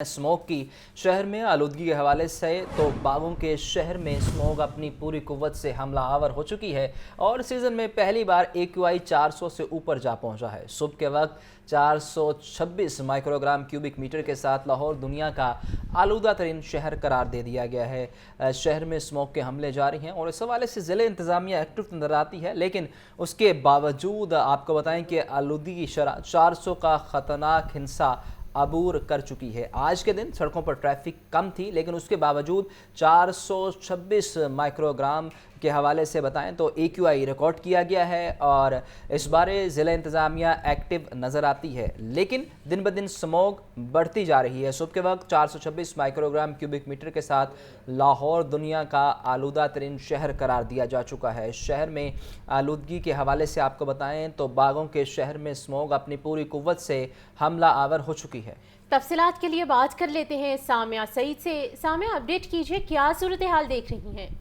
Smog की शहर में आलूदगी के हवाले से तो बागों के शहर में स्मोग अपनी पूरी कुव्वत से हमला आवर हो चुकी है और सीज़न में पहली बार AQI 400 से ऊपर जा पहुंचा है। सुबह के वक्त 426 माइक्रोग्राम क्यूबिक मीटर के साथ लाहौर दुनिया का आलूदा तरीन शहर करार दे दिया गया है। शहर में स्मोग के हमले जारी हैं और इस हवाले से ज़िले इंतज़ामिया एक्टिव नज़र आती है, लेकिन उसके बावजूद आपको बताएं कि आलूदगी की शरह 400 का ख़तरनाक हिंसा अबूर कर चुकी है। आज के दिन सड़कों पर ट्रैफिक कम थी, लेकिन उसके बावजूद 426 माइक्रोग्राम के हवाले से बताएं तो AQI रिकॉर्ड किया गया है और इस बारे ज़िला इंतज़ामिया एक्टिव नज़र आती है, लेकिन दिन ब दिन स्मोग बढ़ती जा रही है। सुबह के वक्त 426 माइक्रोग्राम क्यूबिक मीटर के साथ लाहौर दुनिया का आलूदा तरीन शहर करार दिया जा चुका है। शहर में आलूदगी के हवाले से आपको बताएं तो बागों के शहर में स्मोग अपनी पूरी कुव्वत से हमला आवर हो चुकी है। तफसीलात के लिए बात कर लेते हैं सामिया सईद से। सामिया, अपडेट कीजिए, क्या सूरत हाल देख रही हैं?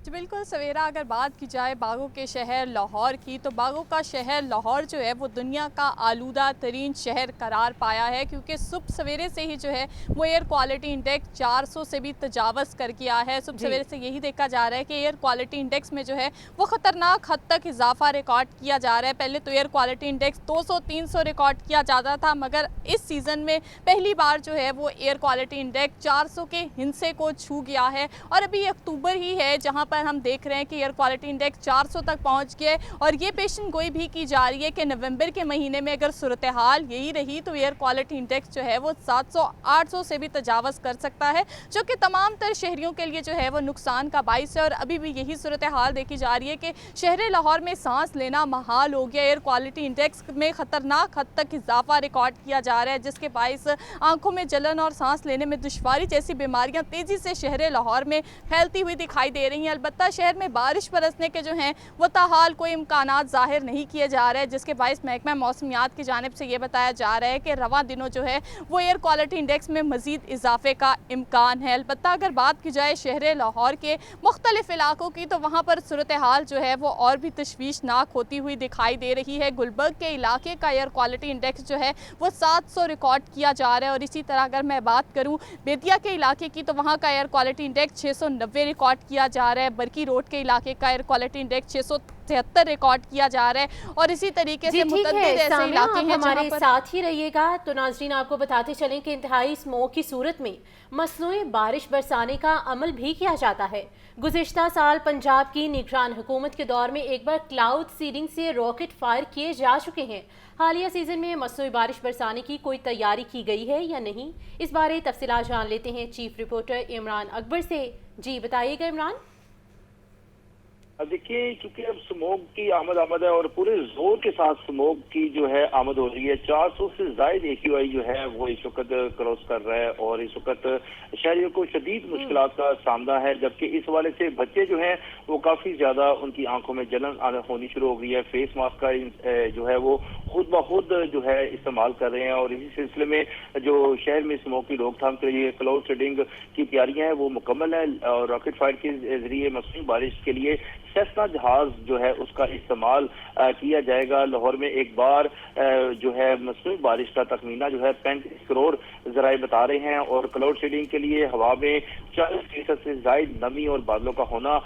जी बिल्कुल सवेरा, अगर बात की जाए बागों के शहर लाहौर की, तो बागों का शहर लाहौर जो है वो दुनिया का आलूदा तरीन शहर करार पाया है, क्योंकि सुबह सवेरे से ही जो है वो एयर क्वालिटी इंडेक्स 400 से भी तजावज़ कर गया है। सुबह सवेरे से यही देखा जा रहा है कि एयर क्वालिटी इंडेक्स में जो है वो ख़तरनाक हद तक इजाफा रिकॉर्ड किया जा रहा है। पहले तो एयर क्वालिटी इंडेक्स 200-300 रिकॉर्ड किया जाता था, मगर इस सीज़न में पहली बार जो है वो एयर क्वालिटी इंडेक्स 400 के हिंसे को छू गया है। और अभी अक्टूबर ही है जहाँ पर हम देख रहे हैं कि एयर क्वालिटी इंडेक्स 400 तक पहुंच गए और ये पेशन गोई भी की जा रही है कि नवंबर के महीने में अगर सूरत हाल यही रही तो एयर क्वालिटी इंडेक्स जो है वो 700-800 से भी तजावज़ कर सकता है, जो कि तमाम तर शहरियों के लिए जो है वो नुकसान का बाइस है। और अभी भी यही सूरत हाल देखी जा रही है कि शहर लाहौर में सांस लेना महाल हो गया। एयर क्वालिटी इंडेक्स में ख़तरनाक हद तक इजाफा रिकॉर्ड किया जा रहा है, जिसके बाइस आंखों में जलन और सांस लेने में दुश्वारी जैसी बीमारियाँ तेज़ी से शहर लाहौर में फैलती हुई दिखाई दे रही हैं। अलबत्ता शहर में बारिश बरसने के जो हैं वो ताहाल कोई इम्कानात ज़ाहिर नहीं किए जा रहे हैं, जिसके बाइस महकमा मौसमियात की जानिब से ये बताया जा रहा है कि रवां दिनों जो है वो एयर क्वालिटी इंडेक्स में मज़ीद इजाफे का इम्कान है। अलबत्ता अगर बात की जाए शहर लाहौर के मुख्तलिफ इलाकों की, तो वहाँ पर सूरत हाल जो है वो और भी तशवीशनाक होती हुई दिखाई दे रही है। गुलबर्ग के इलाके का एयर क्वालिटी इंडेक्स जो है वो 700 रिकॉर्ड किया जा रहा है और इसी तरह अगर मैं बात करूँ बेतिया के इलाके की, तो वहाँ का एयर क्वालिटी इंडेक्स 690 रिकॉर्ड किया जा रहा है। बरकी रोड के इलाके का एयर क्वालिटी इंडेक्स 673 रिकॉर्ड किया जा रहा है और इसी तरीके से मुतअद्दिद ऐसे इलाके हैं हमारे साथ ही रहिएगा। तो नाज़रीन, आपको बताते चलें कि इंतहाई स्मोक की सूरत में मसनूई बारिश बरसाने का अमल भी किया जाता है। गुज़िश्ता साल पंजाब की निगरान हुकूमत के दौर में एक बार क्लाउड सीडिंग से रॉकेट फायर किए जा चुके हैं। हालिया सीजन में मसनूई बारिश बरसाने की कोई तैयारी की गई है या नहीं, इस बारे तफसीलात जान लेते हैं चीफ रिपोर्टर इमरान अकबर से। जी बताइएगा इमरान। देखिए, क्योंकि अब स्मोक की आमद है और पूरे जोर के साथ स्मोक की जो है आमद हो रही है। 400 से ज्यादा AQI जो है वो इस वक्त क्रॉस कर रहा है और इस वक्त शहरियों को शदीद मुश्किलात का सामना है, जबकि इस हवाले से बच्चे जो हैं वो काफी ज्यादा उनकी आंखों में जलन होनी शुरू हो गई है। फेस मास्क का जो है वो खुद ब खुद जो है इस्तेमाल कर रहे हैं और इसी सिलसिले में जो शहर में स्मोक की रोकथाम के लिए क्लाउड सीडिंग की तैयारियां हैं वो मुकम्मल है और रॉकेट फायर के जरिए मसनूई बारिश के लिए सेस्ना जहाज जो है उसका इस्तेमाल किया जाएगा। लाहौर में एक बार जो है मसनूई बारिश का तखमीना जो है 35 करोड़ जराए बता रहे हैं और क्लाउड सीडिंग के लिए हवा में 40% से ज्यादा नमी और बादलों का होना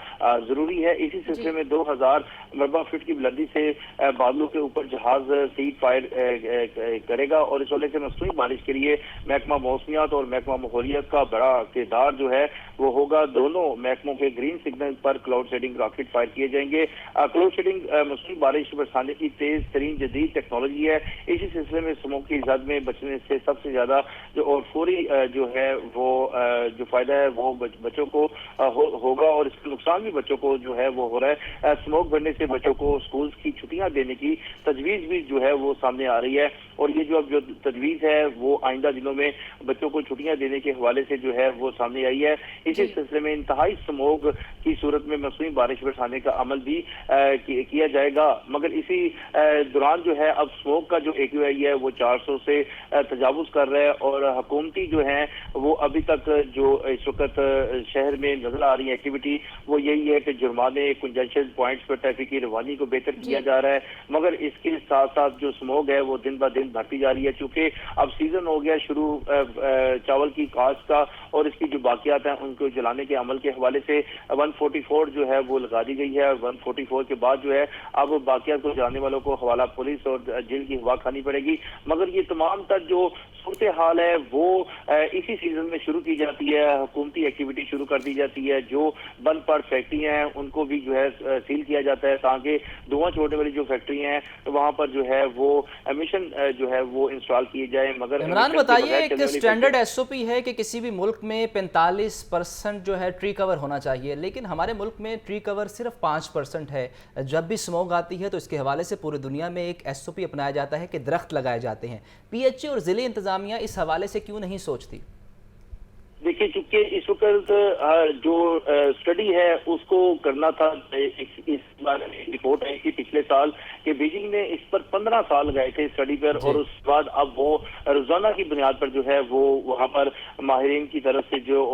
जरूरी है। इसी सिलसिले में 2000 मरबा फीट की बुलंदी से बादलों के ऊपर जहाज सीड फायर करेगा और इस वजह से मसनूई बारिश के लिए महकमा मौसमियात और महकमा माहौलियात का बड़ा किरदार जो है वो होगा। दोनों महकमों के ग्रीन सिग्नल पर क्लाउड सीडिंग रॉकेट फायर किए जाएंगे। क्लाउड सीडिंग मसनूई बारिश बरसाने की तेज तरीन जदीद टेक्नोलॉजी है। इसी सिलसिले में स्मोक की जद में बचने से सबसे ज्यादा जो और फौरी जो है वो जो फायदा है वो बच्चों को होगा और इसका नुकसान भी बच्चों को जो है वो हो रहा है। स्मोक बढ़ने से बच्चों को स्कूल की छुट्टियां देने की तजवीज भी जो है वो सामने आ रही है और ये जो अब जो तजवीज है वो आइंदा दिनों में बच्चों को छुट्टियां देने के हवाले से जो है वो सामने आई है। इसी सिलसिले में इंतहाई स्मोक की सूरत में मसनूई बारिश बरसाने का अमल भी किया जाएगा, मगर इसी दौरान जो है अब स्मोक का जो AQI है वो 400 से तजावुज कर रहा है और हुकूमती जो है वो अभी तक जो इस वक्त शहर में नजर आ रही एक्टिविटी वो यही है कि जुर्माने कंजंक्शन पॉइंट्स पर ट्रैफिक की रवानी को बेहतर किया जा रहा है, मगर इसके साथ साथ जो स्मोक है वो दिन ब दिन तादाद बढ़ती जा रही है। चूंकि अब सीजन हो गया शुरू चावल की काश्त का, और इसकी जो बाकियात हैं उनको जलाने के अमल के हवाले से 144 जो है वो लगा दी गई है। 144 के बाद जो है अब बाकियात को जलाने वालों को हवाला पुलिस और जेल की हवा खानी पड़ेगी। मगर ये तमाम तर जो सूरत हाल है वो इसी सीजन में शुरू की जाती है, हुकूमती एक्टिविटी शुरू कर दी जाती है। जो बंद पड़ फैक्ट्रियां हैं उनको भी जो है सील किया जाता है ताकि धुआं छोड़ने वाली जो फैक्ट्रियां हैं तो वहां पर जो है वो एमिशन जो है वो इंस्टॉल किए जाए। मगर इमरान बताइए, एक स्टैंडर्ड एसओपी है कि किसी भी मुल्क में 45% जो है ट्री कवर होना चाहिए, लेकिन हमारे मुल्क में ट्री कवर सिर्फ 5% है। जब भी स्मोक आती है तो इसके हवाले से पूरी दुनिया में एक एसओपी अपनाया जाता है कि दरख्त लगाए जाते हैं। पीएचई और जिले इंतजामिया इस हवाले से क्यों नहीं सोचती? देखिए, चूंकि इस वक्त जो स्टडी है उसको करना था, इस बार रिपोर्ट आई थी पिछले साल कि बीजिंग ने इस पर 15 साल गए थे स्टडी पर, और उसके बाद अब वो रोजाना की बुनियाद पर जो है वो वहां पर माहिरीन की तरफ से जो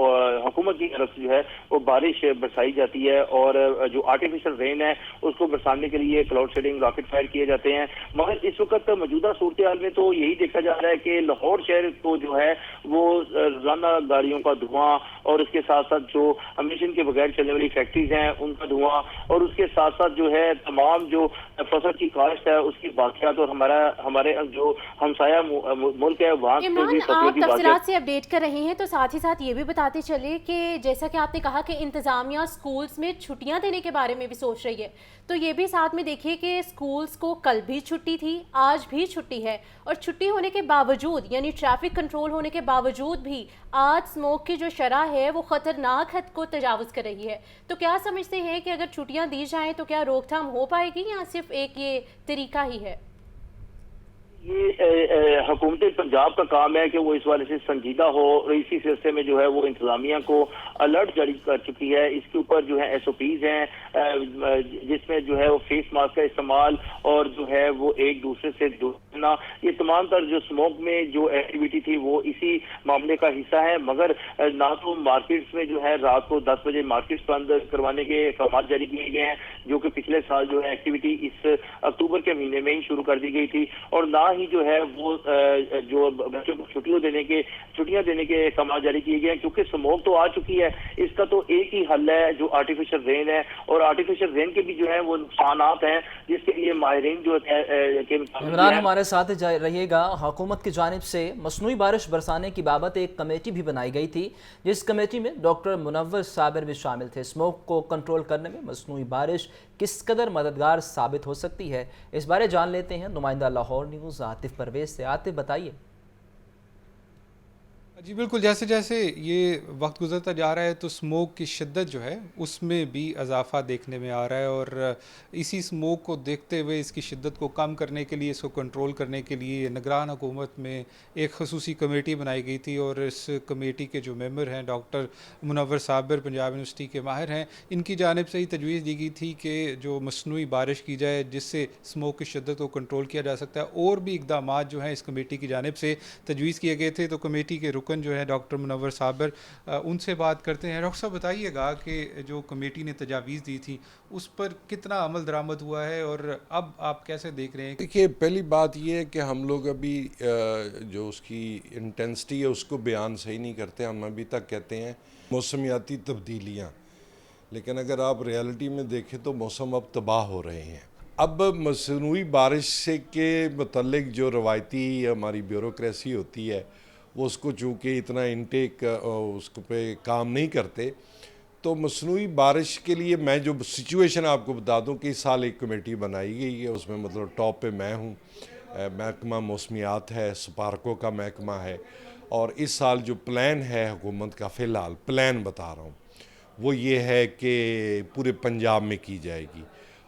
हुकूमत की तरफ से जो है वो बारिश बरसाई जाती है, और जो आर्टिफिशियल रेन है उसको बरसाने के लिए क्लाउड शेडिंग रॉकेट फायर किए जाते हैं। मगर इस वक्त मौजूदा सूरत हाल में तो यही देखा जा रहा है कि लाहौर शहर को जो है वो रोजाना गाड़ियों का धुआं, और उसके साथ साथ जो एमिशन के बगैर चलने वाली फैक्ट्रीज हैं उनका धुआं, और उसके साथ साथ जो है तमाम जो फसल की काश्त है उसकी बाकियात, और हमारे जो हमसाया मुल्क है वहाँ इमरान, आप तफसीलात से अपडेट कर रहे हैं तो साथ ही साथ ये भी बताते चले कि जैसा कि आपने कहा कि इंतजामिया स्कूल्स में छुट्टियां देने के बारे में भी सोच रही है, तो ये भी साथ में देखिए कि स्कूल्स को कल भी छुट्टी थी, आज भी छुट्टी है, और छुट्टी होने के बावजूद यानी ट्रैफिक कंट्रोल होने के बावजूद भी आज स्मोक की जो शरह है वो खतरनाक हद को तजावुज़ कर रही है। तो क्या समझते हैं कि अगर छुट्टियां दी जाएं तो क्या रोकथाम हो पाएगी या सिर्फ एक ये तरीका ही है? ये हुकूमत पंजाब का काम है कि वो इस वाले से संजीदा हो, और इसी सिलसिले में जो है वो इंतजामिया को अलर्ट जारी कर चुकी है। इसके ऊपर जो है एसओपीज हैं जिसमें जो है वो फेस मास्क का इस्तेमाल और जो है वो एक दूसरे से दूरना, ये तमाम तर जो स्मोक में जो एक्टिविटी थी वो इसी मामले का हिस्सा है। मगर ना तो मार्केट्स में जो है रात को 10 बजे मार्केट्स बंद करवाने के अहकाम जारी किए गए हैं, जो कि पिछले साल जो है एक्टिविटी इस अक्टूबर के महीने में ही शुरू कर दी गई थी, और ना ही जो है वो जो बच्चों को छुट्टियां देने के अहकाम जारी किए गए हैं, क्योंकि स्मोक तो आ चुकी है। इसका तो एक ही हल है जो आर्टिफिशियल रेन है, और आर्टिफिशियल रेन के भी जो है वो नुकसानात हैं जिसके लिए माहिरीन जो इमरान हमारे साथ रहिएगा। हुकूमत की जानिब से मसनूई बारिश बरसाने की बाबत एक कमेटी भी बनाई गई थी, जिस कमेटी में डॉक्टर मुनव्वर साबिर भी शामिल थे। स्मोक को कंट्रोल करने में मसनूई बारिश किस कदर मददगार साबित हो सकती है, इस बारे जान लेते हैं नुमाइंदा लाहौर न्यूज़ आतिफ परवेज से। आतिफ बताइए। जी बिल्कुल, जैसे जैसे ये वक्त गुजरता जा रहा है तो स्मोक की शिद्दत जो है उसमें भी इजाफ़ा देखने में आ रहा है, और इसी स्मोक को देखते हुए इसकी शिद्दत को कम करने के लिए, इसको कंट्रोल करने के लिए निगरान हुकूमत में एक खसूसी कमेटी बनाई गई थी, और इस कमेटी के जो मेंबर हैं डॉक्टर मुनव्वर साबिर पंजाब यूनिवर्सिटी के माहिर हैं, इनकी जानिब से ही तजवीज़ दी गई थी कि जो मसनूई बारिश की जाए जिससे स्मोक की शिद्दत को कंट्रोल किया जा सकता है। और भी इकदाम जो हैं इस कमेटी की जानिब से तजवीज़ किए गए थे। तो कमेटी के रुकन जो है डॉक्टर मुनव्वर साबिर, उनसे बात करते हैं। डॉक्टर साहब बताइएगा कि जो कमेटी ने तजावीज़ दी थी उस पर कितना अमल दरामद हुआ है, और अब आप कैसे देख रहे हैं? देखिए, पहली बात ये है कि हम लोग अभी जो उसकी इंटेंसिटी है उसको बयान सही नहीं करते। हम अभी तक कहते हैं मौसमियाती तब्दीलियाँ, लेकिन अगर आप रियलिटी में देखें तो मौसम अब तबाह हो रहे हैं। अब मसनूई बारिश से के मतलब जो रवायती हमारी ब्यूरोक्रेसी होती है वो उसको चूँकि इतना इनटेक उसको पे काम नहीं करते, तो मसनूई बारिश के लिए मैं जो सिचुएशन आपको बता दूं कि इस साल एक कमेटी बनाई गई है, उसमें मतलब टॉप पे मैं हूँ, महकमा मौसमियात है, स्पार्को का महकमा है, और इस साल जो प्लान है हुकूमत का, फ़िलहाल प्लान बता रहा हूँ, वो ये है कि पूरे पंजाब में की जाएगी।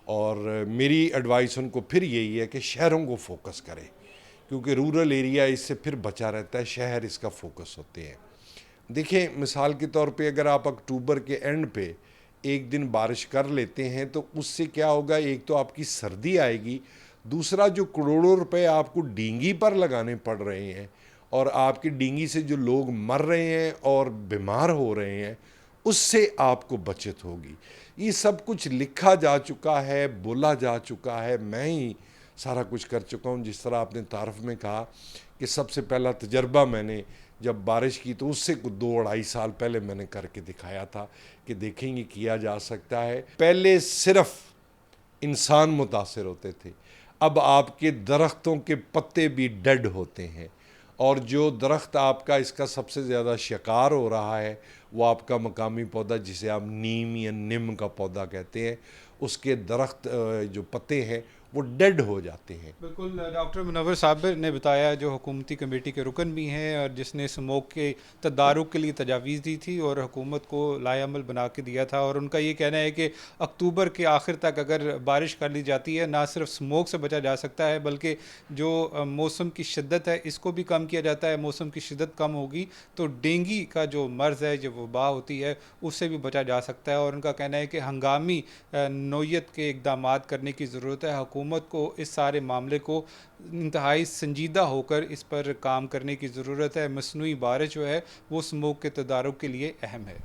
और मेरी एडवाइस उनको फिर यही है कि शहरों को फोकस करें, क्योंकि रूरल एरिया इससे फिर बचा रहता है, शहर इसका फोकस होते हैं। देखिए, मिसाल के तौर पे अगर आप अक्टूबर के एंड पे एक दिन बारिश कर लेते हैं तो उससे क्या होगा, एक तो आपकी सर्दी आएगी, दूसरा जो करोड़ों रुपए आपको डींगी पर लगाने पड़ रहे हैं और आपकी डींगी से जो लोग मर रहे हैं और बीमार हो रहे हैं, उससे आपको बचत होगी। ये सब कुछ लिखा जा चुका है, बोला जा चुका है। मैं ही सारा कुछ कर चुका हूँ। जिस तरह आपने तारफ़ में कहा कि सबसे पहला तजर्बा मैंने जब बारिश की तो उससे कुछ 2-2.5 साल पहले मैंने करके दिखाया था कि देखेंगे किया जा सकता है। पहले सिर्फ़ इंसान मुतासिर होते थे, अब आपके दरख्तों के पत्ते भी डेड होते हैं, और जो दरख्त आपका इसका सबसे ज़्यादा शिकार हो रहा है वो आपका मकामी पौधा जिसे आप नीम या निम का पौधा कहते हैं, उसके दरख्त जो पत्ते हैं वो डेड हो जाते हैं। बिल्कुल, डॉक्टर मुनव्वर साबिर ने बताया जो हुकूमती कमेटी के रुकन भी हैं और जिसने स्मोक के तदारुक के लिए तजावीज़ दी थी और हुकूमत को लाएअमल बना के दिया था, और उनका ये कहना है कि अक्टूबर के आखिर तक अगर बारिश कर ली जाती है ना सिर्फ स्मोक से बचा जा सकता है बल्कि जो मौसम की शिद्दत है इसको भी कम किया जाता है। मौसम की शिद्दत कम होगी तो डेंगू का जो मर्ज़ है, जो वबा होती है, उससे भी बचा जा सकता है। और उनका कहना है कि हंगामी नौयत के इक़दाम करने की ज़रूरत है। हुकूमत को इस सारे मामले को इंतहाई संजीदा होकर इस पर काम करने की ज़रूरत है। मसनूई बारिश जो है वो स्मोक के तदारुक के लिए अहम है।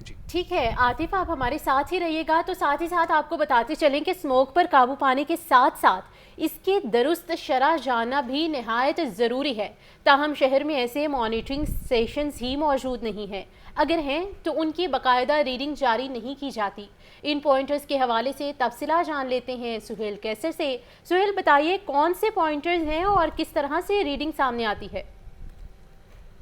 जी ठीक है आतिफ, आप हमारे साथ ही रहिएगा। तो साथ ही साथ आपको बताते चलें कि स्मोक पर काबू पाने के साथ साथ इसके दुरुस्त शरह जानना भी नहायत ज़रूरी है। ताहम शहर में ऐसे मॉनिटरिंग स्टेशंस ही मौजूद नहीं हैं, अगर हैं तो उनकी बाकायदा रीडिंग जारी नहीं की जाती। इन पॉइंटर्स के हवाले से तफसीला जान लेते हैं सुहेल कैसर से। सुहेल, बताइए कौन से पॉइंटर्स हैं और किस तरह से रीडिंग सामने आती है?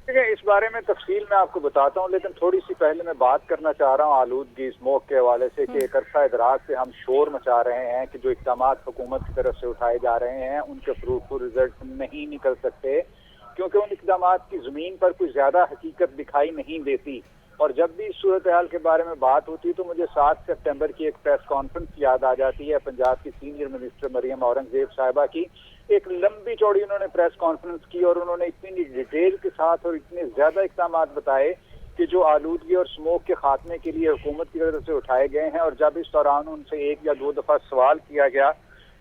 ठीक है, इस बारे में तफसील मैं आपको बताता हूँ, लेकिन थोड़ी सी पहले मैं बात करना चाह रहा हूँ आलूदगी स्मोक के हवाले से कि एक अरसा दराज से हम शोर मचा रहे हैं कि जो इक़दामात हुकूमत की तरफ से उठाए जा रहे हैं उनके फ्रूटफुल रिजल्ट नहीं निकल सकते, क्योंकि उन इक़दामात की ज़मीन पर कुछ ज़्यादा हकीकत दिखाई नहीं देती। और जब भी इस सूरत हाल के बारे में बात होती है तो मुझे 7 सितंबर की एक प्रेस कॉन्फ्रेंस याद आ जाती है पंजाब की सीनियर मिनिस्टर मरियम औरंगजेब साहिबा की। एक लंबी चौड़ी उन्होंने प्रेस कॉन्फ्रेंस की और उन्होंने इतनी डिटेल के साथ और इतने ज़्यादा इक़दाम बताए कि जो आलूदगी और स्मोक के खात्मे के लिए हुकूमत की तरफ से उठाए गए हैं। और जब इस दौरान उनसे 1 या 2 दफ़ा सवाल किया गया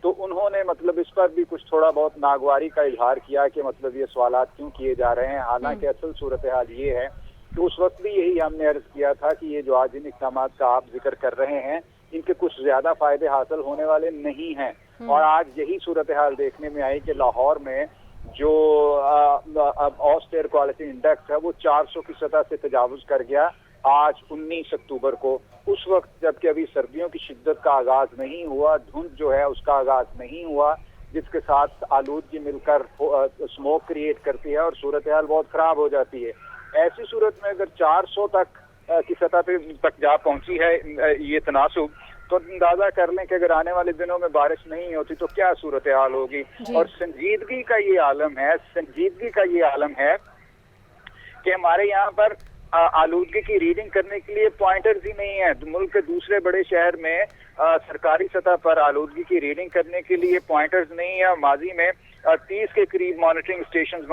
तो उन्होंने मतलब इस पर भी कुछ थोड़ा बहुत नागवारी का इजहार किया कि मतलब ये सवालात क्यों किए जा रहे हैं। हालांकि असल सूरत हाल ये है कि उस वक्त भी यही हमने अर्ज किया था कि ये जो आज इन इक़दाम का आप जिक्र कर रहे हैं इनके कुछ ज्यादा फायदे हासिल होने वाले नहीं हैं। और आज यही सूरत हाल देखने में आई कि लाहौर में जो ऑस्ट एयर क्वालिटी इंडेक्स है वो 400 की सतह से तजावुज कर गया आज 19 अक्टूबर को, उस वक्त जबकि अभी सर्दियों की शिद्दत का आगाज नहीं हुआ, धुंध जो है उसका आगाज नहीं हुआ, जिसके साथ आलूदगी मिलकर स्मोक क्रिएट करती है और सूरत हाल बहुत खराब हो जाती है। ऐसी सूरत में अगर 400 की सतह तक जा पहुंची है ये तनासुब, तो अंदाजा कर लें कि अगर आने वाले दिनों में बारिश नहीं होती तो क्या सूरत हाल होगी। और संजीदगी का ये आलम है कि हमारे यहाँ पर आलूदगी की रीडिंग करने के लिए पॉइंटर्स ही नहीं है। मुल्क के दूसरे बड़े शहर में सरकारी सतह पर आलूदगी की रीडिंग करने के लिए पॉइंटर्स नहीं है। माजी में 30 के करीब मॉनिटरिंग स्टेशन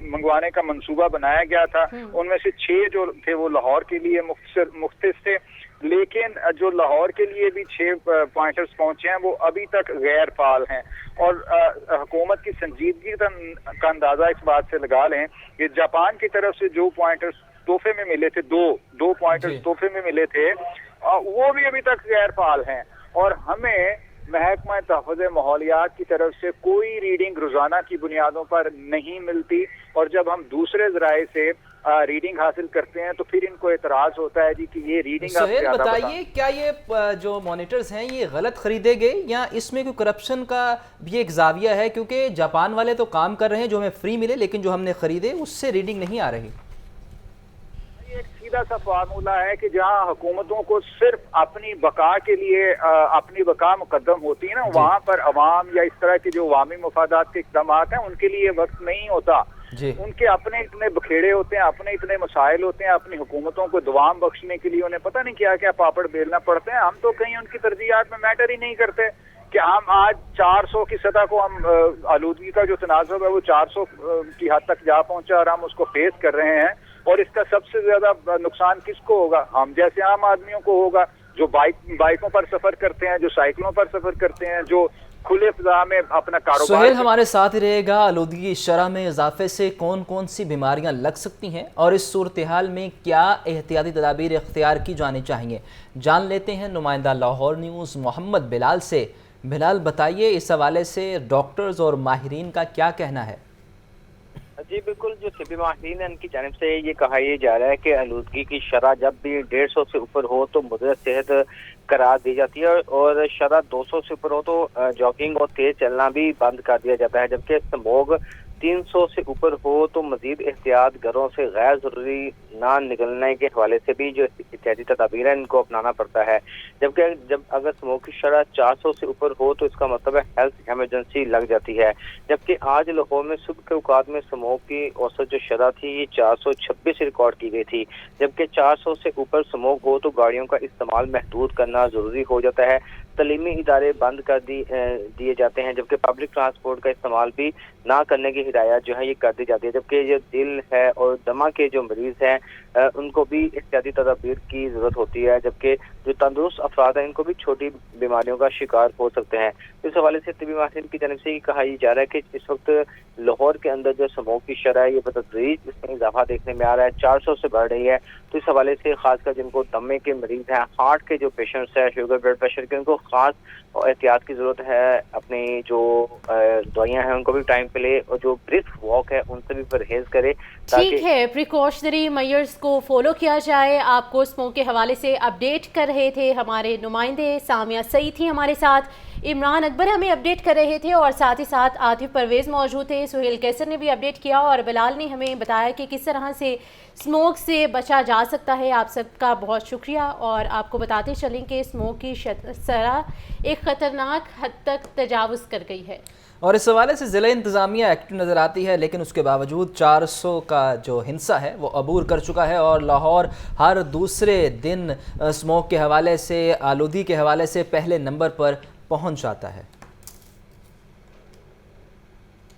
मंगवाने का मंसूबा बनाया गया था, उनमें से 6 जो थे वो लाहौर के लिए मुख्तस थे, लेकिन जो लाहौर के लिए भी 6 पॉइंटर्स पहुंचे हैं वो अभी तक गैर फाल हैं। और हुकूमत की संजीदगी का अंदाजा इस बात से लगा लें कि जापान की तरफ से जो पॉइंटर्स तोहफे में मिले थे, दो पॉइंटर्स तोहफे में मिले थे, वो भी अभी तक गैर फाल हैं। और हमें महकमा तहफ़्फ़ुज़ माहौलियात की तरफ से कोई रीडिंग रोजाना की बुनियादों पर नहीं मिलती, और जब हम दूसरे ज़राए से रीडिंग हासिल करते हैं तो फिर इनको एतराज होता है जी कि ये रीडिंग आप ज़्यादा बताइए, क्या ये जो मॉनिटर्स हैं ये गलत खरीदे गए या इसमें कोई करप्शन का भी एक जाविया है? क्योंकि जापान वाले तो काम कर रहे हैं जो हमें फ्री मिले, लेकिन जो हमने खरीदे उससे रीडिंग नहीं आ रही। एक सीधा सा फार्मूला है कि जहां हुकूमतों को सिर्फ अपनी बका के लिए अपनी बका मुकद्दम होती है ना, वहां पर अवाम या इस तरह के जो अवामी मफादात के इक़दाम हैं उनके लिए वक्त नहीं होता। उनके अपने इतने बखेड़े होते हैं, अपने इतने मसाइल होते हैं, अपनी हुकूमतों को दुआम बख्शने के लिए उन्हें पता नहीं क्या क्या पापड़ बेलना पड़ते हैं। हम तो कहीं उनकी तरजीहात में मैटर ही नहीं करते कि हम आज 400 की सतह को हम आलूदगी का जो तनाज़ुब है वो 400 की हद तक जा पहुंचा और हम उसको फेस कर रहे हैं। और इसका सबसे ज्यादा नुकसान किसको होगा? हम जैसे आम आदमियों को होगा, जो बाइकों पर सफर करते हैं, जो साइकिलों पर सफर करते हैं, जो खुले फिजा में अपना कारोबार। सुहेल हमारे साथ ही रहेगा। आलूदगी की शरह में इजाफे से कौन कौन सी बीमारियां लग सकती हैं और इस सूरत हाल में क्या एहतियाती तदाबीर इख्तियार की जानी चाहिए, जान लेते हैं नुमाइंदा लाहौर न्यूज़ मोहम्मद बिलाल से। बिलाल, बताइए इस हवाले से डॉक्टर्स और माहिरीन का क्या कहना है? जी बिल्कुल, जो तिब्बी माहिरीन है उनकी जानिब से ये कहा यह जा रहा है कि आलूदगी की शरह जब भी 150 से ऊपर हो तो मुद्दत सेहत करार दी जाती है, और शरह 200 से ऊपर हो तो जॉगिंग और तेज चलना भी बंद कर दिया जाता है, जबकि स्मोग 300 से ऊपर हो तो मजीद एहतियात घरों से गैर जरूरी ना निकलने के हवाले से भी जो एहतियाती तदाबीर है इनको अपनाना पड़ता है। जबकि जब अगर स्मोक की शरह 400 से ऊपर हो तो इसका मतलब है हेल्थ इमरजेंसी लग जाती है। जबकि आज लाहौर में सुबह के औकात में स्मोक की औसत जो शरह थी ये 426 रिकॉर्ड की गई थी, जबकि 400 से ऊपर स्मोक हो तो गाड़ियों का इस्तेमाल महदूद करना जरूरी हो जाता है, तलीमी इदारे बंद कर दिए जाते हैं, जबकि पब्लिक ट्रांसपोर्ट का इस्तेमाल भी ना करने की हिदायत जो है ये कर दी जाती है। जबकि जो दिल है और दमा के जो मरीज हैं उनको भी एहतियाती तदाबीर की जरूरत होती है, जबकि जो तंदुरुस्त अफराद हैं इनको भी छोटी बीमारियों का शिकार हो सकते हैं। इस हवाले से तिब्बी माहिरीन की जानिब से ये कहा जा रहा है कि इस वक्त लाहौर के अंदर जो स्मोक की शरह है ये बतदरीज इसमें इजाफा देखने में आ रहा है, 400 से बढ़ रही है। तो इस हवाले से खासकर जिनको दमे के मरीज हैं, हार्ट के जो पेशेंट्स हैं, शुगर ब्लड प्रेशर के, उनको खास एहतियात की जरूरत है। अपनी जो दवाइयाँ हैं उनको भी टाइम पे ले, और जो ब्रिस्क वॉक है उनसे भी परहेज करे। ठीक है, प्रिकॉशनरी मेजर्स को फॉलो किया जाए। आपको स्मोक के हवाले से अपडेट कर रहे थे हमारे नुमाइंदे सामिया सईद थी हमारे साथ, इमरान अकबर हमें अपडेट कर रहे थे, और साथ ही साथ आतिफ परवेज़ मौजूद थे, सुहेल कैसर ने भी अपडेट किया, और बिलाल ने हमें बताया कि किस तरह से स्मोक से बचा जा सकता है। आप सबका बहुत शुक्रिया। और आपको बताते चलें कि स्मोक की शरह एक ख़तरनाक हद तक तजावुज़ कर गई है, और इस हवाले से ज़िला इंतज़ामिया एक्टिव नज़र आती है, लेकिन उसके बावजूद 400 का जो हिंसा है वो अबूर कर चुका है, और लाहौर हर दूसरे दिन स्मोक के हवाले से, आलूदगी के हवाले से पहले नंबर पर पहुंच जाता है।